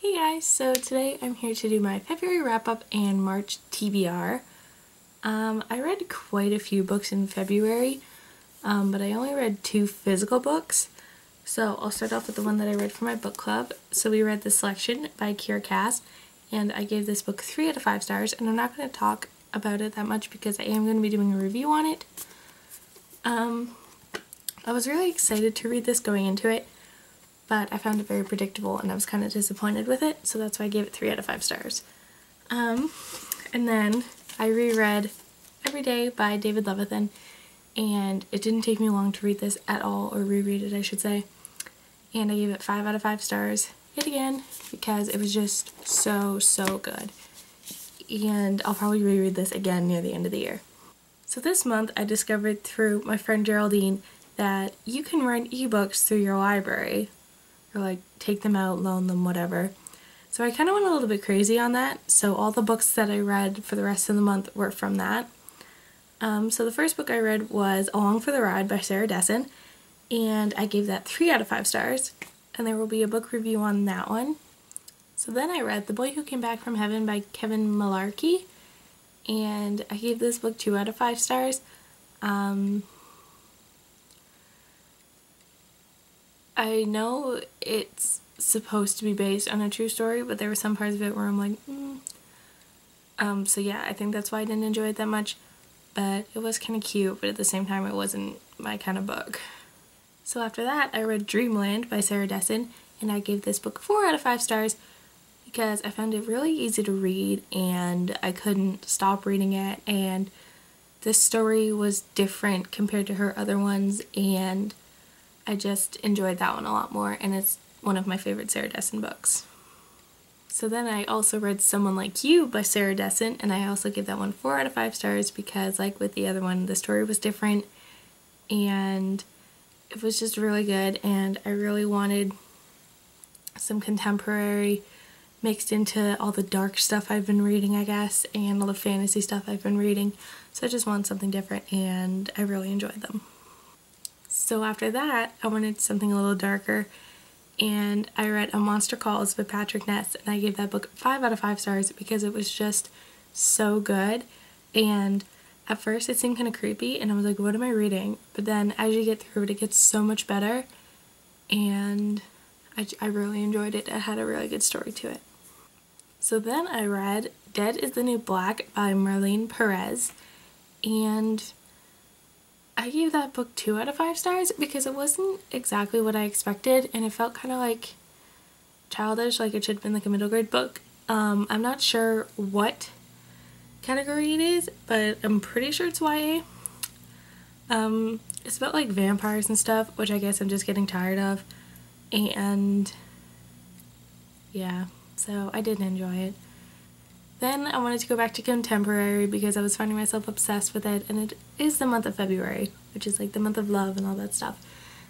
Hey guys, so today I'm here to do my February wrap-up and March TBR. I read quite a few books in February, but I only read 2 physical books. So I'll start off with the one that I read for my book club. So we read The Selection by Kira Cass, and I gave this book 3 out of 5 stars, and I'm not going to talk about it that much because I am going to be doing a review on it. I was really excited to read this going into it, but I found it very predictable and I was kind of disappointed with it, so that's why I gave it 3 out of 5 stars. And then I reread Every Day by David Levithan, and it didn't take me long to read this at all, or reread it I should say, and I gave it 5 out of 5 stars yet again because it was just so good, and I'll probably reread this again near the end of the year. So this month I discovered through my friend Geraldine that you can rent ebooks through your library, or like take them out, loan them, whatever. So I kind of went a little bit crazy on that, so all the books that I read for the rest of the month were from that. So the first book I read was Along for the Ride by Sarah Dessen, and I gave that 3 out of 5 stars, and there will be a book review on that one. So then I read The Boy Who Came Back from Heaven by Kevin Malarkey, and I gave this book 2 out of 5 stars. I know it's supposed to be based on a true story, but there were some parts of it where I'm like, so yeah, I think that's why I didn't enjoy it that much, but it was kind of cute, but at the same time it wasn't my kind of book. So after that, I read Dreamland by Sarah Dessen, and I gave this book 4 out of 5 stars because I found it really easy to read, and I couldn't stop reading it, and this story was different compared to her other ones, and I just enjoyed that one a lot more, and it's one of my favorite Sarah Dessen books. So then I also read Someone Like You by Sarah Dessen, and I also gave that one 4 out of 5 stars because, like with the other one, the story was different, and it was just really good, and I really wanted some contemporary mixed into all the dark stuff I've been reading, I guess, and all the fantasy stuff I've been reading, so I just wanted something different, and I really enjoyed them. So after that, I wanted something a little darker, and I read A Monster Calls by Patrick Ness, and I gave that book 5 out of 5 stars because it was just so good, and at first it seemed kind of creepy, and I was like, what am I reading? But then as you get through it gets so much better, and I really enjoyed it. It had a really good story to it. So then I read Dead is the New Black by Marlene Perez, and I gave that book 2 out of 5 stars because it wasn't exactly what I expected, and it felt kind of like childish, like it should have been like a middle grade book. I'm not sure what category it is, but I'm pretty sure it's YA. It's about like vampires and stuff, which I guess I'm just getting tired of, and yeah, so I did enjoy it. Then I wanted to go back to contemporary because I was finding myself obsessed with it, and it is the month of February, which is like the month of love and all that stuff.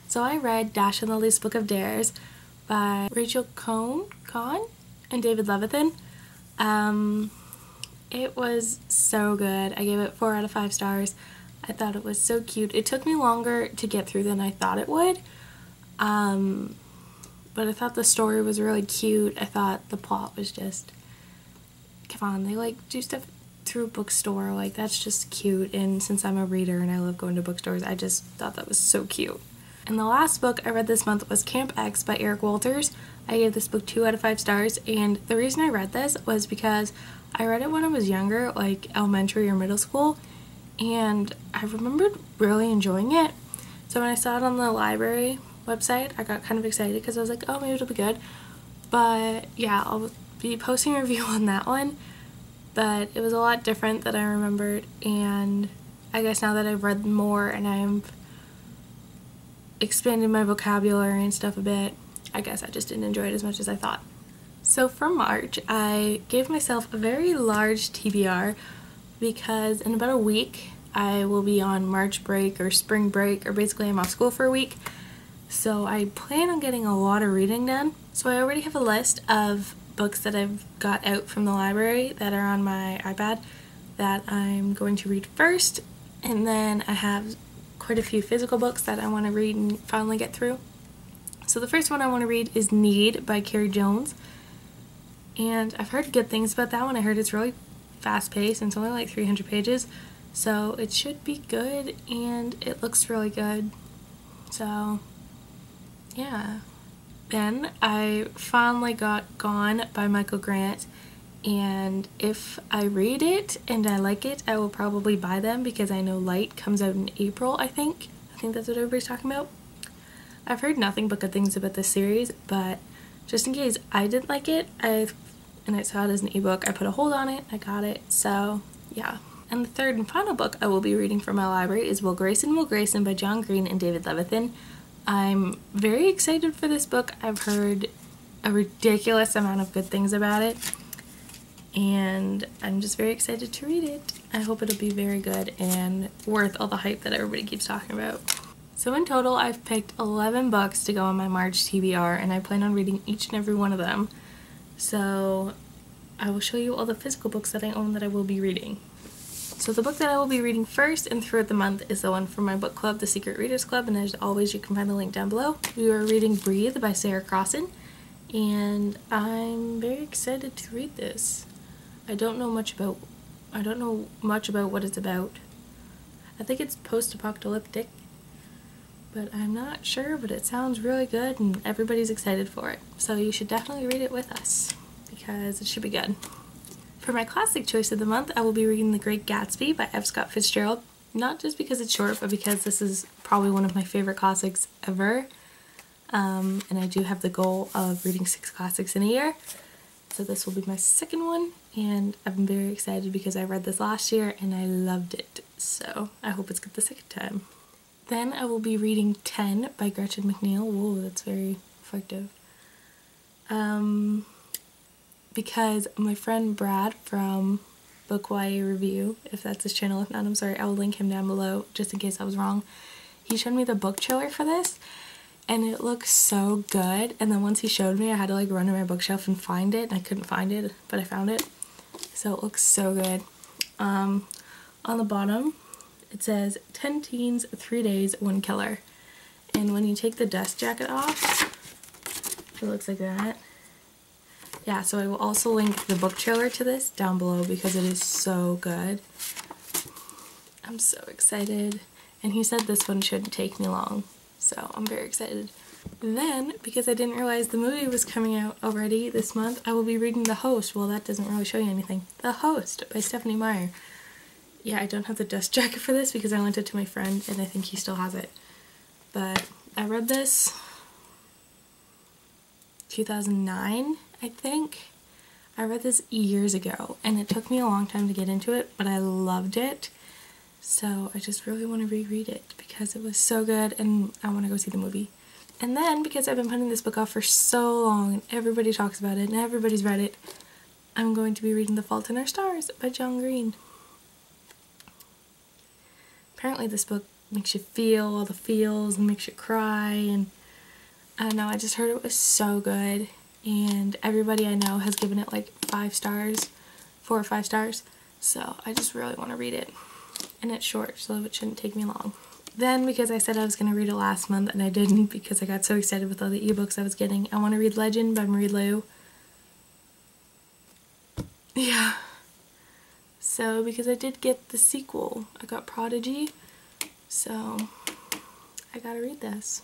So I read Dash and Lily's Book of Dares by Rachel Cohn and David Levithan. It was so good. I gave it 4 out of 5 stars. I thought it was so cute. It took me longer to get through than I thought it would, but I thought the story was really cute. I thought the plot was just, come on, they like do stuff through a bookstore, like that's just cute, and since I'm a reader and I love going to bookstores, I just thought that was so cute. And the last book I read this month was Camp X by Eric Walters. I gave this book 2 out of 5 stars, and the reason I read this was because I read it when I was younger, like elementary or middle school, and I remembered really enjoying it. So when I saw it on the library website, I got kind of excited because I was like, oh, maybe it'll be good. But yeah, I'll be posting a review on that one, but it was a lot different than I remembered, and I guess now that I've read more and I've expanded my vocabulary and stuff a bit, I guess I just didn't enjoy it as much as I thought. So for March, I gave myself a very large TBR because in about a week I will be on March break or spring break, or basically I'm off school for a week. So I plan on getting a lot of reading done. So I already have a list of books that I've got out from the library that are on my iPad that I'm going to read first, and then I have quite a few physical books that I want to read and finally get through. So the first one I want to read is Need by Carrie Jones. and I've heard good things about that one. I heard it's really fast-paced and it's only like 300 pages, so it should be good, and it looks really good. So yeah. Then I finally got Gone by Michael Grant, and if I read it and I like it, I will probably buy them because I know Light comes out in April, I think. I think that's what everybody's talking about. I've heard nothing but good things about this series, but just in case I didn't like it, and I saw it as an ebook, I put a hold on it, I got it, so yeah. And the third and final book I will be reading from my library is Will Grayson by John Green and David Levithan. I'm very excited for this book. I've heard a ridiculous amount of good things about it, and I'm just very excited to read it. I hope it'll be very good and worth all the hype that everybody keeps talking about. So in total, I've picked 11 books to go on my March TBR, and I plan on reading each and every one of them. So I will show you all the physical books that I own that I will be reading. So the book that I will be reading first and throughout the month is the one from my book club, the Secret Readers Club, and as always you can find the link down below. We are reading Breathe by Sarah Crossan, and I'm very excited to read this. I don't know much about what it's about. I think it's post-apocalyptic, but I'm not sure, but it sounds really good and everybody's excited for it. So you should definitely read it with us because it should be good. For my classic choice of the month, I will be reading The Great Gatsby by F. Scott Fitzgerald. Not just because it's short, but because this is probably one of my favorite classics ever. And I do have the goal of reading 6 classics in a year. So this will be my second one, and I'm very excited because I read this last year and I loved it. So I hope it's good the second time. Then I will be reading 10 by Gretchen McNeil. Whoa, that's very effective. Because my friend Brad from Book YA Review, if that's his channel, if not, I'm sorry, I will link him down below just in case I was wrong. He showed me the book trailer for this, and it looks so good. And then once he showed me, I had to like run to my bookshelf and find it, and I couldn't find it, but I found it. So it looks so good. On the bottom, it says 10 teens, 3 days, 1 killer. And when you take the dust jacket off, it looks like that. Yeah, so I will also link the book trailer to this down below because it is so good. I'm so excited. And he said this one shouldn't take me long, so I'm very excited. Then, because I didn't realize the movie was coming out already this month, I will be reading The Host. Well, that doesn't really show you anything. The Host by Stephenie Meyer. Yeah, I don't have the dust jacket for this because I lent it to my friend and I think he still has it. But I read this 2009, I think. I read this years ago and it took me a long time to get into it, but I loved it. So I just really want to reread it because it was so good and I want to go see the movie. And then, because I've been putting this book off for so long and everybody talks about it and everybody's read it, I'm going to be reading The Fault in Our Stars by John Green. Apparently this book makes you feel all the feels and makes you cry, and I don't know, I just heard it was so good, and everybody I know has given it like 5 stars, 4 or 5 stars, so I just really want to read it. And it's short, so it shouldn't take me long. Then, because I said I was going to read it last month and I didn't because I got so excited with all the ebooks I was getting, I want to read Legend by Marie Lu. Yeah. So, because I did get the sequel, I got Prodigy, so I gotta read this.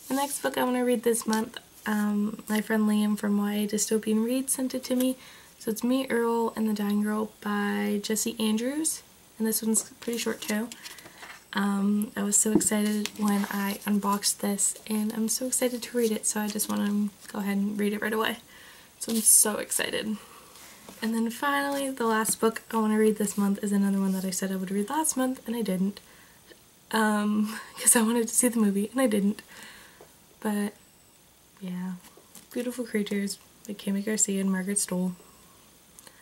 The next book I want to read this month, my friend Liam from YA Dystopian Reads sent it to me. So it's Me, Earl, and the Dying Girl by Jessie Andrews, and this one's pretty short too. I was so excited when I unboxed this, and I'm so excited to read it, so I just want to go ahead and read it right away. So I'm so excited. And then finally, the last book I want to read this month is another one that I said I would read last month, and I didn't. Because I wanted to see the movie, and I didn't. But, yeah. Beautiful Creatures by Kami Garcia and Margaret Stohl.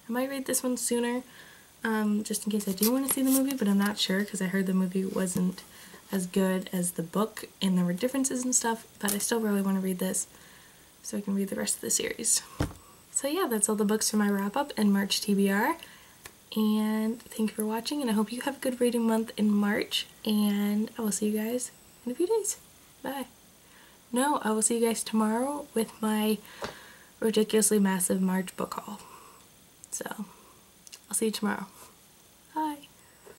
I might read this one sooner, just in case I do want to see the movie, but I'm not sure because I heard the movie wasn't as good as the book, and there were differences and stuff, but I still really want to read this so I can read the rest of the series. So yeah, that's all the books for my wrap-up and March TBR. And thank you for watching, and I hope you have a good reading month in March, and I will see you guys in a few days. Bye. No, I will see you guys tomorrow with my ridiculously massive March book haul. So, I'll see you tomorrow.